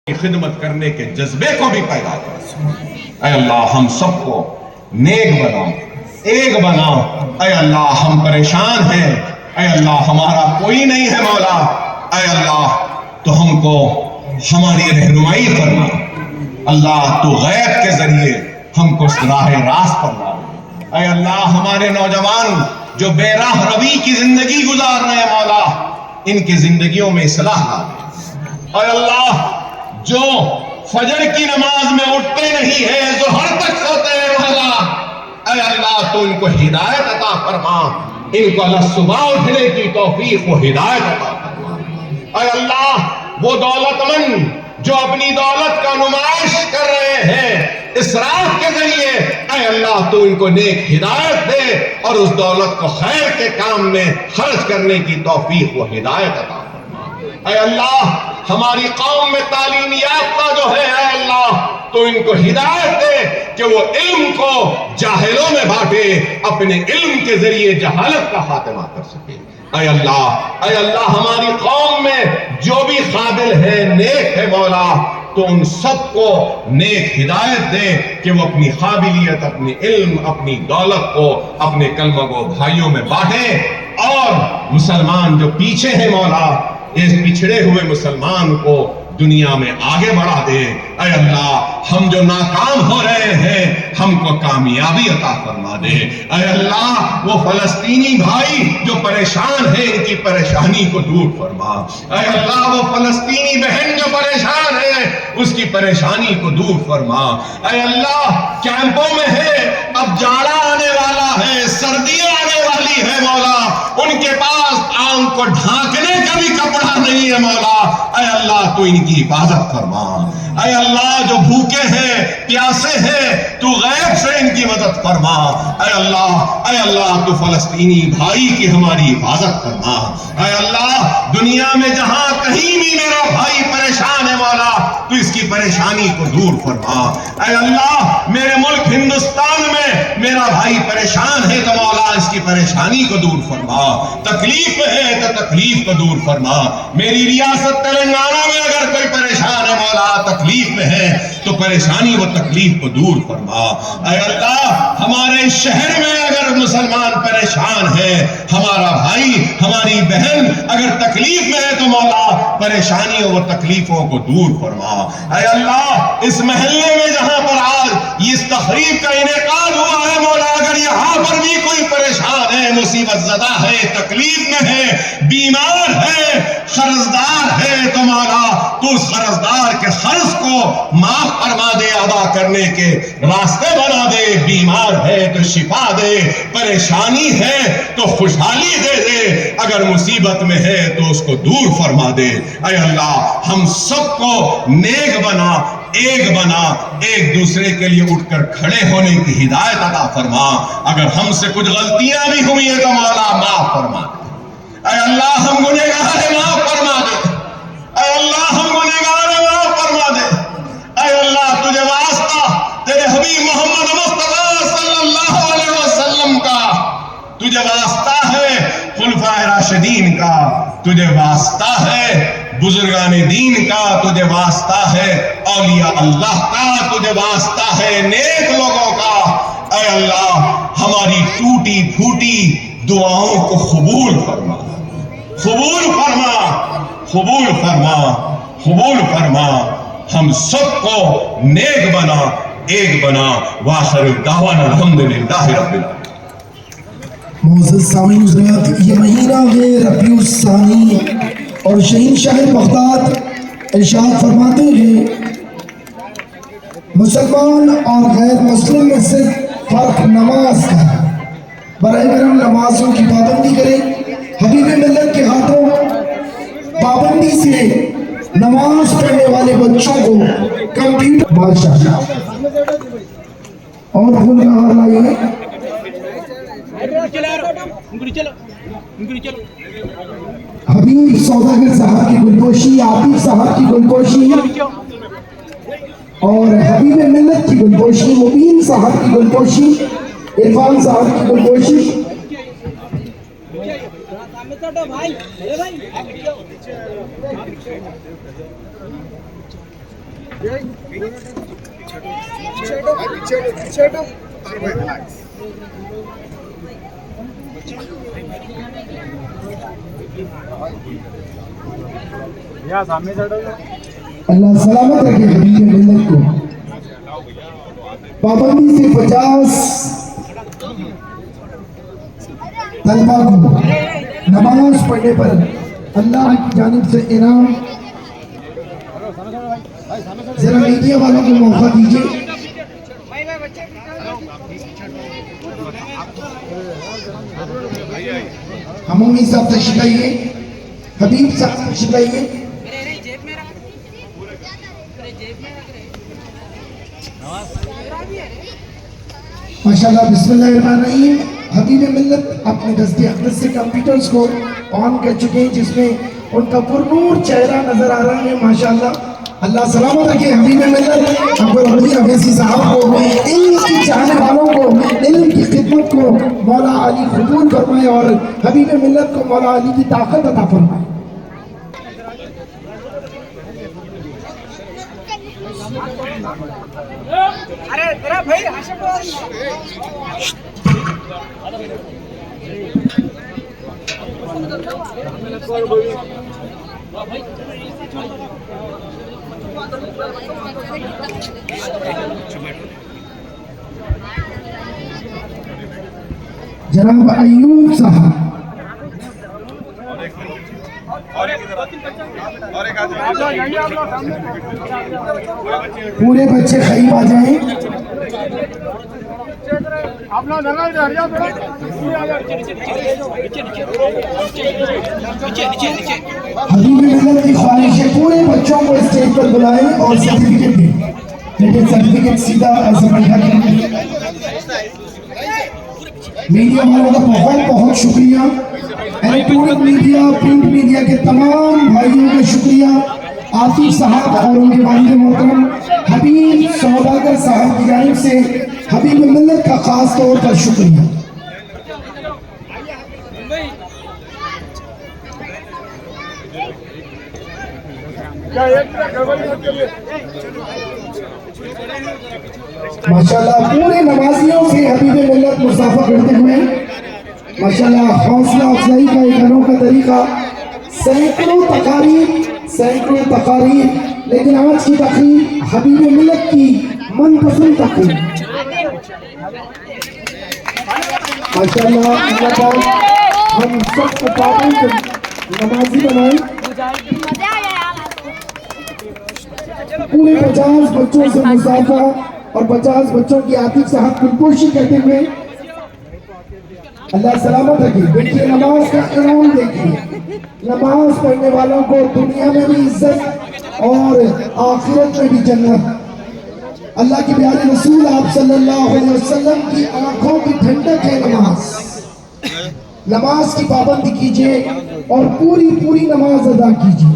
کی خدمت کرنے کے جذبے کو بھی پیدا کر۔ اے اللہ ہم سب کو نیک بنا، ایک بنا۔ اے اللہ ہم پریشان ہیں، اے اللہ ہمارا کوئی نہیں ہے مولا۔ اے اللہ تو ہم کو ہماری رہنمائی فرما۔ اللہ تو غیب کے ذریعے ہم کو راہ راست پر لا۔ اے اللہ ہمارے نوجوان جو بے راہ روی کی زندگی گزار رہے ہیں مولا، ان کی زندگیوں میں اصلاح لا دے۔ اے اللہ جو فجر کی نماز میں اٹھتے نہیں ہیں، ظہر تک سوتے ہیں مولا، اے اللہ تو ان کو ہدایت عطا فرما، ان کو اللہ صبح اٹھنے کی توفیق و ہدایت عطا فرما۔ اے اللہ وہ دولت مند جو اپنی دولت کا نمائش کر رہے ہیں اسراف کے ذریعے، اے اللہ تو ان کو نیک ہدایت دے اور اس دولت کو خیر کے کام میں خرچ کرنے کی توفیق و ہدایت عطا فرما۔ اے اللہ ہماری قوم میں تعلیم یافتہ جو ہے، اے اللہ تو ان کو ہدایت دے کہ وہ علم کو جاہلوں میں بانٹے، اپنے علم کے ذریعے جہالت کا خاتمہ کر سکے۔ اے اللہ ہماری قوم میں جو بھی قابل ہے، نیک ہے مولا، تو ان سب کو نیک ہدایت دے کہ وہ اپنی قابلیت، اپنی علم، اپنی دولت کو اپنے کلمہ گو بھائیوں میں بانٹے، اور مسلمان جو پیچھے ہیں مولا، اس پچھڑے ہوئے مسلمان کو دنیا میں آگے بڑھا دے۔ اے اللہ ہم جو ناکام ہو رہے ہیں، ہم کو کامیابی عطا فرما دے۔ اے اللہ وہ فلسطینی بھائی جو پریشان ہیں، ان کی پریشانی کو دور فرما۔ اے اللہ وہ فلسطینی بہن جو پریشان ہے، اس کی پریشانی کو دور فرما۔ اے اللہ کیمپوں میں ہے، اب جاڑا آنے والا ہے، سردیاں آنے والی ہے مولا، ان کے پاس آنکھ کو ڈھانکنے کا بھی کپڑا نہیں ہے مولا، اے اللہ تو ان کی حفاظت فرما۔ اے اللہ جو بھوکے ہیں، پیاسے ہیں، تو غیب سے ان کی مدد فرما۔ اے اللہ تو فلسطینی بھائی کی ہماری حفاظت فرما۔ اے اللہ دنیا میں جہاں کہیں بھی میرا بھائی پریشان ہے مولا، تو اس کی پریشانی کو دور فرما۔ اے اللہ میرے ملک ہندوستان میں میرا بھائی پریشان ہے، تو مولا اس کی پریشانی کو دور فرما۔ تکلیف میں ہے تو تکلیف کو دور فرما۔ میری ریاست تلنگانہ میں اگر کوئی پریشان ہے مولا، تکلیف میں ہے، تو پریشانی و تکلیف کو دور فرما۔ اے اللہ ہمارے شہر میں اگر مسلمان پریشان ہے، ہمارا بھائی ہماری بہن اگر تکلیف میں ہے، تو مولا پریشانیوں و تکلیفوں کو دور فرما۔ اے اللہ اس محلے میں جہاں پر آج اس تقریب کا انعقاد ہوا ہے مولا، اگر یہاں پر بھی کوئی پریشان ہے، مصیبت زدہ ہے، تکلیف میں ہے، بیمار ہے، قرضدار ہے، تو مولا تو اس قرضدار کے قرض کو معاف فرما دے، ادا کرنے کے راستے بنا دے۔ بیمار ہے تو شفا دے، پریشانی ہے تو خوشحالی دے دے، اگر مصیبت میں ہے تو اس کو دور فرما دے۔ اے اللہ ہم سب کو نیک بنا، ایک بنا، ایک دوسرے کے لیے اٹھ کر کھڑے ہونے کی ہدایت عطا فرما۔ اگر ہم سے کچھ غلطیاں بھی ہوئی ہیں تو مولا معاف فرما دے۔ اے اللہ ہم گنہگار ہیں، معاف فرما دے۔ اے اللہ ہم گنہگار ہیں، معاف فرما دے۔ اے اللہ تجھے واسطہ تیرے حبیب محمد مصطفیٰ صلی اللہ علیہ وسلم کا، تجھے واسطہ ہے خلفائے راشدین کا، تجھے واسطہ ہے بزرگان دین کا، تجھے واسطہ ہے اولیاء اللہ کا، تجھے واسطہ ہے نیک لوگوں کا۔ اے اللہ ہماری ٹوٹی پھوٹی دعاؤں کو قبول فرما، قبول فرما، قبول فرما، قبول فرما۔ ہم سب کو نیک بنا، ایک بنا۔ وآخر دعوانا الحمدللہ رب العالمین۔ معزز سامعین حضرات، یہ مہینہ ہے ربیع الثانی، اور شہنشاہ بغداد ارشاد فرماتے ہیں مسلمان اور غیر مسلم میں صرف فرق نماز کا ہے۔ برائے کرم نمازوں کی پابندی کریں۔ حبیب ملت کے ہاتھوں پابندی سے نماز پڑھنے والے بچوں کو کمپیوٹر ماشاءاللہ اور خود لائیے حبیب سوداگر صاحب کی گلپوشی، عاطف صاحب کی گلپوشی، اور حبیب ملت کی گلپوشی، مبین صاحب کی گلپوشی، عرفان صاحب کی گلپوشی۔ اللہ سلامت رکھے حبیب ملت کو. پابندی سے 50 طلبہ کو نماز پڑھنے پر اللہ کی جانب سے انعام. ذرا میڈیا والوں کو موقع دیجیے. ہمومی صاحب تشریف لائیے, حبیب صاحب تشریف لائیے. ماشاءاللہ بسم اللہ الرحمن الرحیم. حبیب ملت اپنے دستے اقدس سے کمپیوٹرز کو آن کر چکے ہیں, جس میں ان کا پرنور چہرہ نظر آ رہا ہے. ماشاءاللہ اللہ سلامت رکھے حبیب ملت ابو ربیع اویسی صاحب کو, علم کی چاہنے والوں کو, علم کی خدمت کو مولا علی قبول فرمائے اور حبیب ملت کو مولا علی کی طاقت عطا فرمائے. جناب ایوب صاحب, پورے بچے قریب آ جائیں. حبیب ملت کی خواہش ہے پورے بچوں کو اسٹیج پر بلائیں اور سرٹیفکیٹ دیں, لیکن سرٹیفکیٹ سیدھا ایسا بیٹھا کریں. میڈیا والوں کا بہت بہت شکریہ. الیکٹرونک میڈیا, پرنٹ میڈیا کے تمام بھائیوں کا شکریہ. آصف صاحب اور ان کے والد محترم حبیب سوداگر صاحب کی جانب سے حبیب ملت کا خاص طور پر شکریہ. ماشاءاللہ پورے نمازیوں سے حبیب ملت مصافحہ کرتے ہوئے ماشاءاللہ حوصلہ افزائی کا ایک انوکھا طریقہ. سینکڑوں تقاریر, لیکن آج کی تقریر حبیب ملت کی من پسند تقریر. ماشاءاللہ اللہ تعالیٰ ہم سب کو پابند نمازی بنائیں. پورے 50 بچوں سے مصافحہ اور 50 بچوں کی عاطف صاحب خودکشی کرتے ہوئے اللہ سلامت رکھے. دیکھیے نماز کا انعام, دیکھیے نماز پڑھنے والوں کو دنیا میں بھی عزت اور آخرت میں بھی جنت. اللہ کے پیارے رسول آپ صلی اللہ علیہ وسلم کی آنکھوں کی ٹھنڈک ہے نماز. نماز کی پابندی کیجئے اور پوری نماز ادا کیجئے.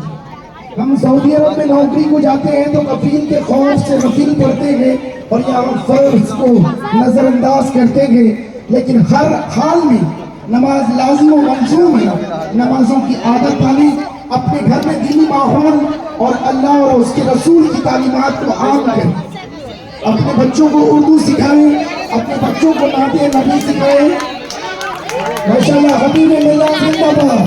ہم سعودی عرب میں نوکری کو جاتے ہیں تو کفیل کے خوف سے نفل پڑھتے ہیں اور یہاں فرض کو نظر انداز کرتے ہیں, لیکن ہر حال میں نماز لازم و منظوم ہے. نمازوں کی عادت پالی, اپنے گھر میں دینی ماحول اور اللہ اور اس کے رسول کی تعلیمات کو عام کریں. اپنے بچوں کو اردو سکھائیں, اپنے بچوں کو نعت نبی سکھائیں. ماشاءاللہ حبیب ملت زندہ باد.